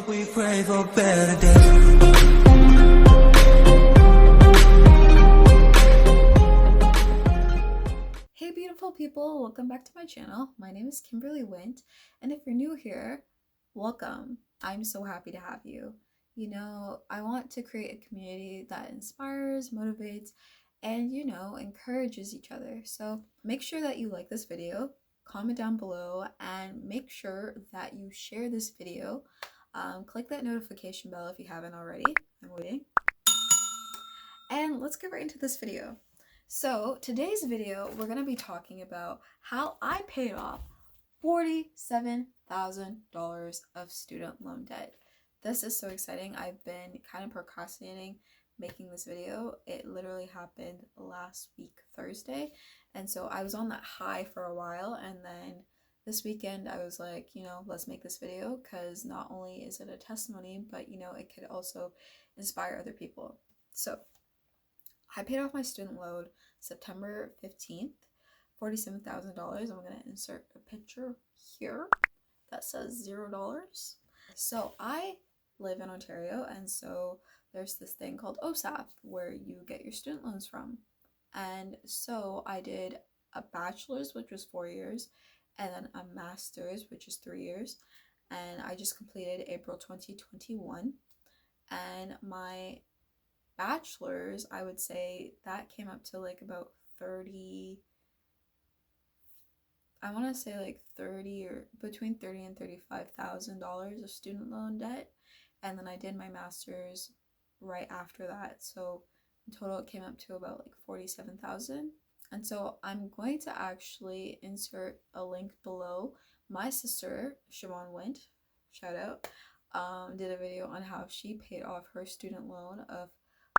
We pray for better days. Hey beautiful people, welcome back to my channel. My name is Kimberly Wint, and if you're new here, welcome. I'm so happy to have you. You know, I want to create a community that inspires, motivates, and encourages each other. So make sure that you like this video, comment down below, and make sure that you share this video. Click that notification bell if you haven't already. I'm waiting. And let's get right into this video. So today's video, we're going to be talking about how I paid off $47,000 of student loan debt. This is so exciting. I've been kind of procrastinating making this video. It literally happened last week, Thursday. And so I was on that high for a while. And then this weekend, I was like, let's make this video because not only is it a testimony, but, it could also inspire other people. So I paid off my student loan September 15th, $47,000. I'm going to insert a picture here that says $0. So I live in Ontario, and so there's this thing called OSAP where you get your student loans from. And so I did a bachelor's, which was 4 years, and then a master's, which is 3 years. And I just completed April 2021. And my bachelor's, I would say that came up to like about 30, I want to say like 30 or between 30 and $35,000 of student loan debt. And then I did my master's right after that. So in total it came up to about like 47,000. And so I'm going to actually insert a link below. My sister, Siobhan Wint, shout out, did a video on how she paid off her student loan of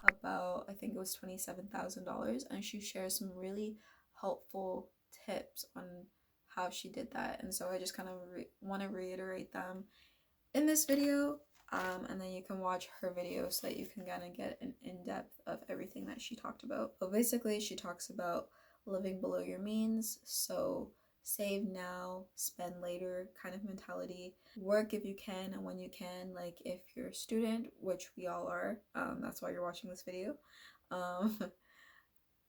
about, I think it was $27,000, and she shares some really helpful tips on how she did that. And so I just kind of want to reiterate them in this video, and then you can watch her video so that you can kind of get an in-depth of everything that she talked about. But basically she talks about living below your means, so save now, spend later kind of mentality. Work if you can and when you can. Like if you're a student, which we all are, that's why you're watching this video,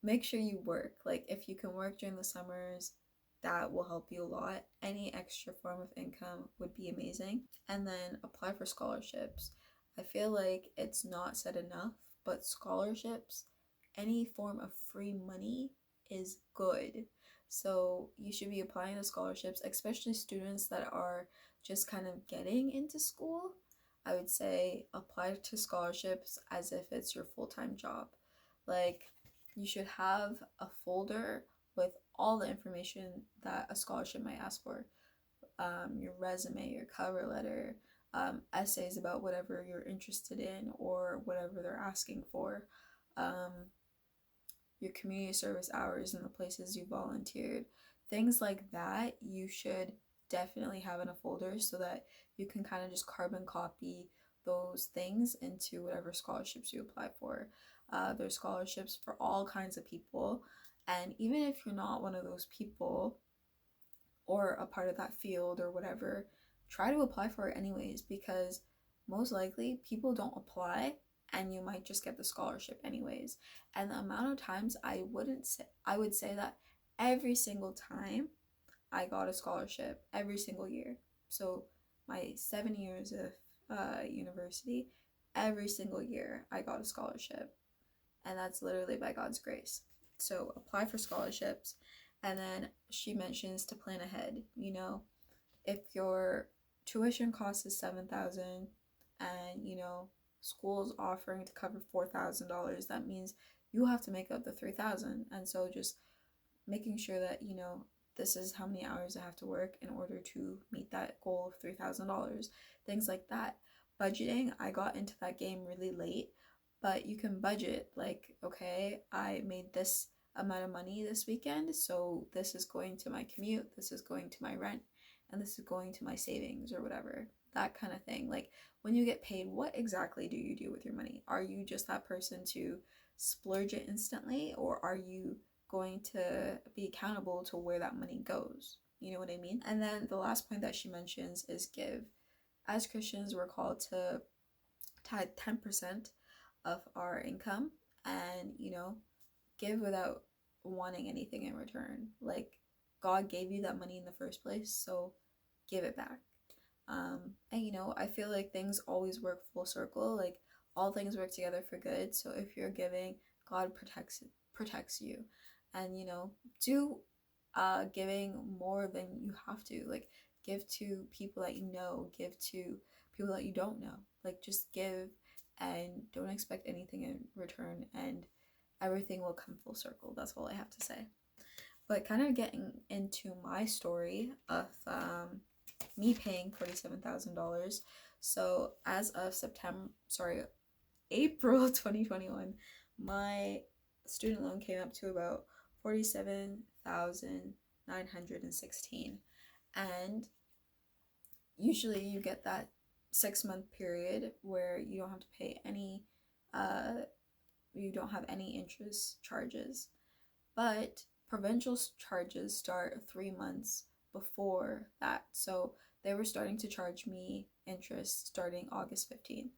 make sure you work. Like if you can work during the summers, that will help you a lot. Any extra form of income would be amazing. And then apply for scholarships. I feel like it's not said enough, but scholarships, any form of free money is good. So you should be applying to scholarships, especially students that are just kind of getting into school. I would say apply to scholarships as if it's your full-time job. Like you should have a folder with all the information that a scholarship might ask for. Your resume, your cover letter, essays about whatever you're interested in or whatever they're asking for. Your community service hours and the places you volunteered, things like that you should definitely have in a folder so that you can kind of just carbon copy those things into whatever scholarships you apply for. There's scholarships for all kinds of people, and even if you're not one of those people or a part of that field or whatever, try to apply for it anyways, because most likely people don't apply and you might just get the scholarship anyways. And the amount of times I would say that every single time I got a scholarship, every single year. So my 7 years of university, every single year I got a scholarship, and that's literally by God's grace. So apply for scholarships. And then she mentions to plan ahead. If your tuition cost is $7,000 and school's offering to cover $4,000, that means you have to make up the $3,000. And so just making sure that this is how many hours I have to work in order to meet that goal of $3,000, things like that. Budgeting, I got into that game really late, but you can budget. Like, okay, I made this amount of money this weekend, so this is going to my commute, this is going to my rent, and this is going to my savings or whatever, that kind of thing. Like when you get paid, what exactly do you do with your money? Are you just that person to splurge it instantly, or are you going to be accountable to where that money goes? You know what I mean? And then the last point that she mentions is give. as Christians, we're called to tithe 10% of our income and, give without wanting anything in return. Like, God gave you that money in the first place, so give it back. And I feel like things always work full circle. Like, all things work together for good. So if you're giving, God protects you. And do giving more than you have to. Like, give to people that you know, give to people that you don't know. Like, just give and don't expect anything in return, and everything will come full circle. That's all I have to say. But kind of getting into my story of me paying $47,000. So as of April 2021, my student loan came up to about 47,916. And usually you get that 6-month period where you don't have to pay any you don't have any interest charges. But provincial charges start 3 months before that. So they were starting to charge me interest starting August 15th.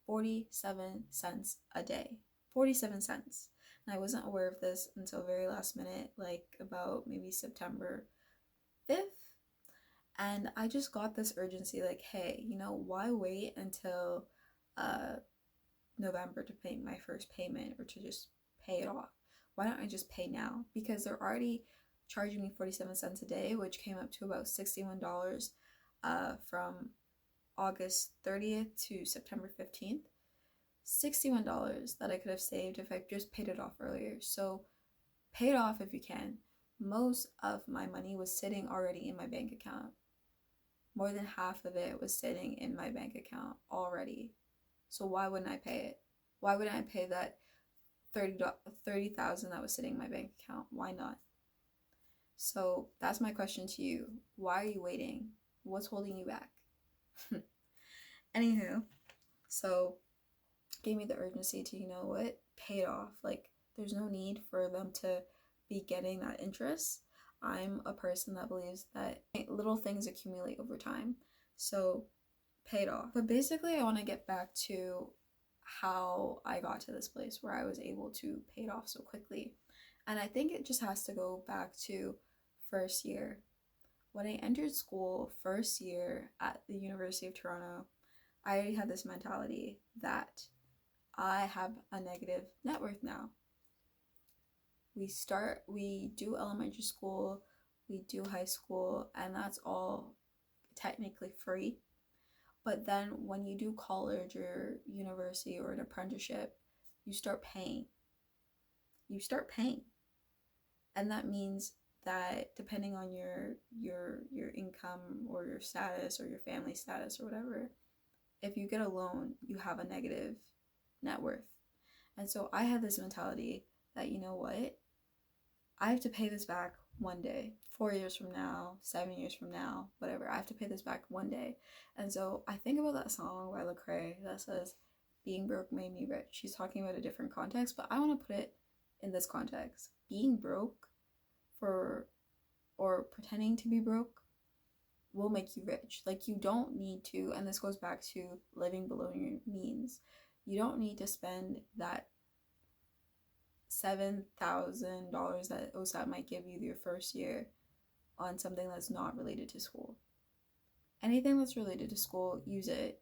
47 cents a day. 47 cents. And I wasn't aware of this until very last minute, like about maybe September 5th. And I just got this urgency, like, hey, why wait until November to pay my first payment or to just pay it off? Why don't I just pay now? Because they're already charging me 47 cents a day, which came up to about $61 from August 30th to September 15th. $61 that I could have saved if I just paid it off earlier. So pay it off if you can. Most of my money was sitting already in my bank account. More than half of it was sitting in my bank account already. So why wouldn't I pay it? Why wouldn't I pay that $30,000 that was sitting in my bank account? Why not? So that's my question to you. Why are you waiting? What's holding you back? Anywho, so gave me the urgency to, pay it off. Like, there's no need for them to be getting that interest. I'm a person that believes that little things accumulate over time. So pay it off. But basically, I want to get back to how I got to this place where I was able to pay it off so quickly. And I think it just has to go back to first year. When I entered school first year at the University of Toronto, I already had this mentality that I have a negative net worth now. We do elementary school, we do high school, and that's all technically free. But then when you do college or university or an apprenticeship, you start paying. And that means that depending on your income or your status or your family status or whatever, if you get a loan, you have a negative net worth. And so I had this mentality that, I have to pay this back one day, 4 years from now, 7 years from now, whatever. I have to pay this back one day. And so I think about that song by Lecrae that says, "Being broke made me rich." She's talking about a different context, but I want to put it in this context. Being broke or pretending to be broke will make you rich. Like, you don't need to, and this goes back to living below your means. You don't need to spend that $7,000 that OSAP might give you your first year on something that's not related to school. Anything that's related to school, use it.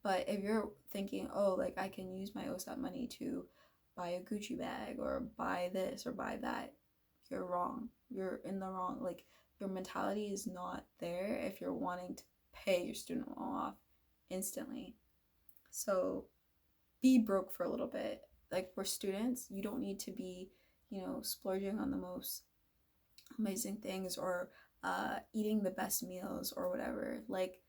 But if you're thinking, oh, like, I can use my OSAP money to buy a Gucci bag or buy this or buy that, you're wrong. You're in the wrong. Like, your mentality is not there if you're wanting to pay your student loan off instantly. So be broke for a little bit. Like, we're students. You don't need to be, splurging on the most amazing things or eating the best meals or whatever. Like,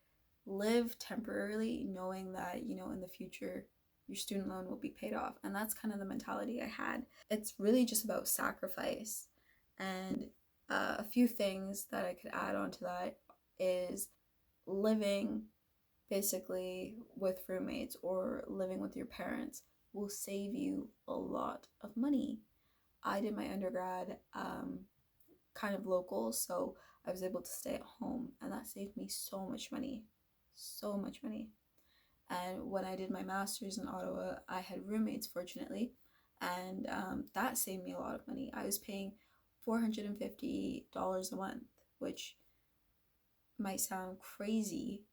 live temporarily knowing that, in the future, your student loan will be paid off. And that's kind of the mentality I had. It's really just about sacrifice. And a few things that I could add on to that is living basically with roommates or living with your parents will save you a lot of money. I did my undergrad kind of local, so I was able to stay at home, and that saved me so much money. so much money. And when I did my master's in Ottawa, I had roommates, fortunately, and that saved me a lot of money. I was paying $450 a month, which might sound crazy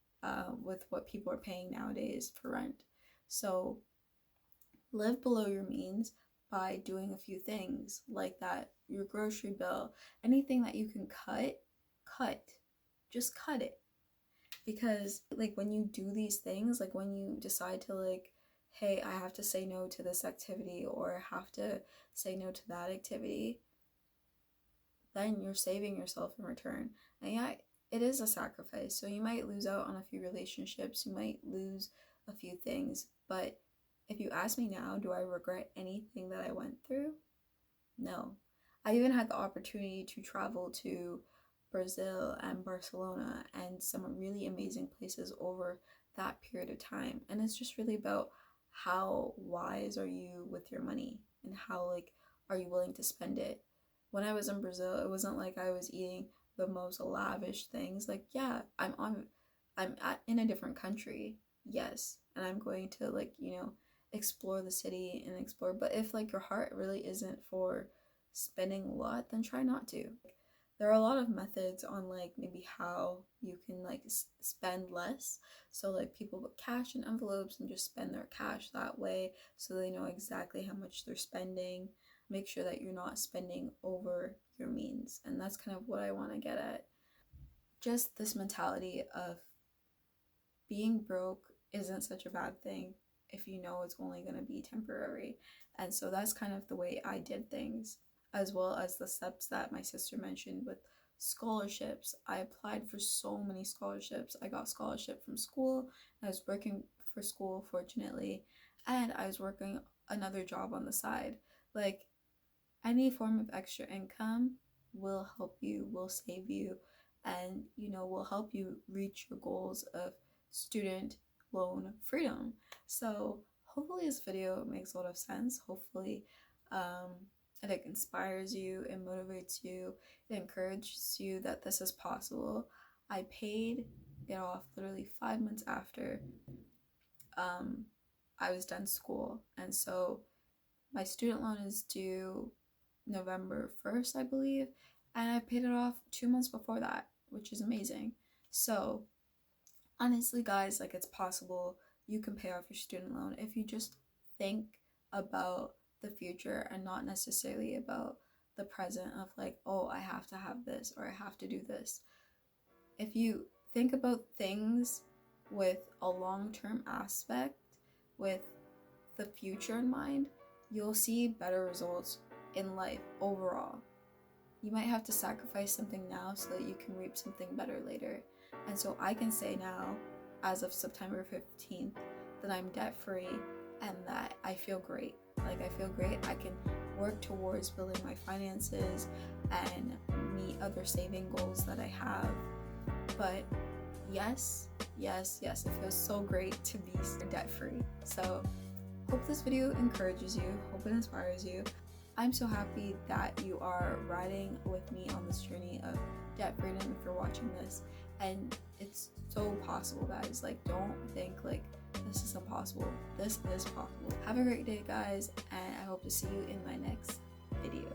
with what people are paying nowadays for rent. So live below your means by doing a few things like that. Your grocery bill, anything that you can cut, just cut it. Because like when you do these things, like when you decide to like, hey, I have to say no to this activity or I have to say no to that activity, then you're saving yourself in return. And yeah, it is a sacrifice. So you might lose out on a few relationships, you might lose a few things, but if you ask me now, do I regret anything that I went through? No. I even had the opportunity to travel to Brazil and Barcelona and some really amazing places over that period of time. And it's just really about how wise are you with your money and how like are you willing to spend it. When I was in Brazil, it wasn't like I was eating the most lavish things. Like, yeah, in a different country, yes, and I'm going to like, explore the city and explore. But if like your heart really isn't for spending a lot, then try not to. There are a lot of methods on like maybe how you can like spend less. So like people put cash in envelopes and just spend their cash that way so they know exactly how much they're spending. Make sure that you're not spending over your means. And that's kind of what I want to get at. Just this mentality of being broke isn't such a bad thing if you know it's only going to be temporary. And so that's kind of the way I did things, as well as the steps that my sister mentioned with scholarships. I applied for so many scholarships. I got scholarship from school. I was working for school, fortunately, and I was working another job on the side. Like, any form of extra income will help you, will save you, and will help you reach your goals of student loan freedom. So hopefully this video makes a lot of sense. Hopefully it inspires you, it motivates you, it encourages you that this is possible. I paid it off literally 5 months after I was done school, and so my student loan is due November 1st, I believe, and I paid it off 2 months before that, which is amazing. So honestly, guys, like, it's possible. You can pay off your student loan if you just think about the future and not necessarily about the present of like, oh, I have to have this or I have to do this. If you think about things with a long-term aspect, with the future in mind, you'll see better results in life overall. You might have to sacrifice something now so that you can reap something better later. And so I can say now, as of September 15th, that I'm debt-free and that I feel great. Like, I feel great. I can work towards building my finances and meet other saving goals that I have. But yes, it feels so great to be debt-free. So hope this video encourages you, hope it inspires you. I'm so happy that you are riding with me on this journey of debt freedom if you're watching this. And it's so possible, guys. Like, don't think like this is impossible. This is possible. Have a great day, guys, and I hope to see you in my next video.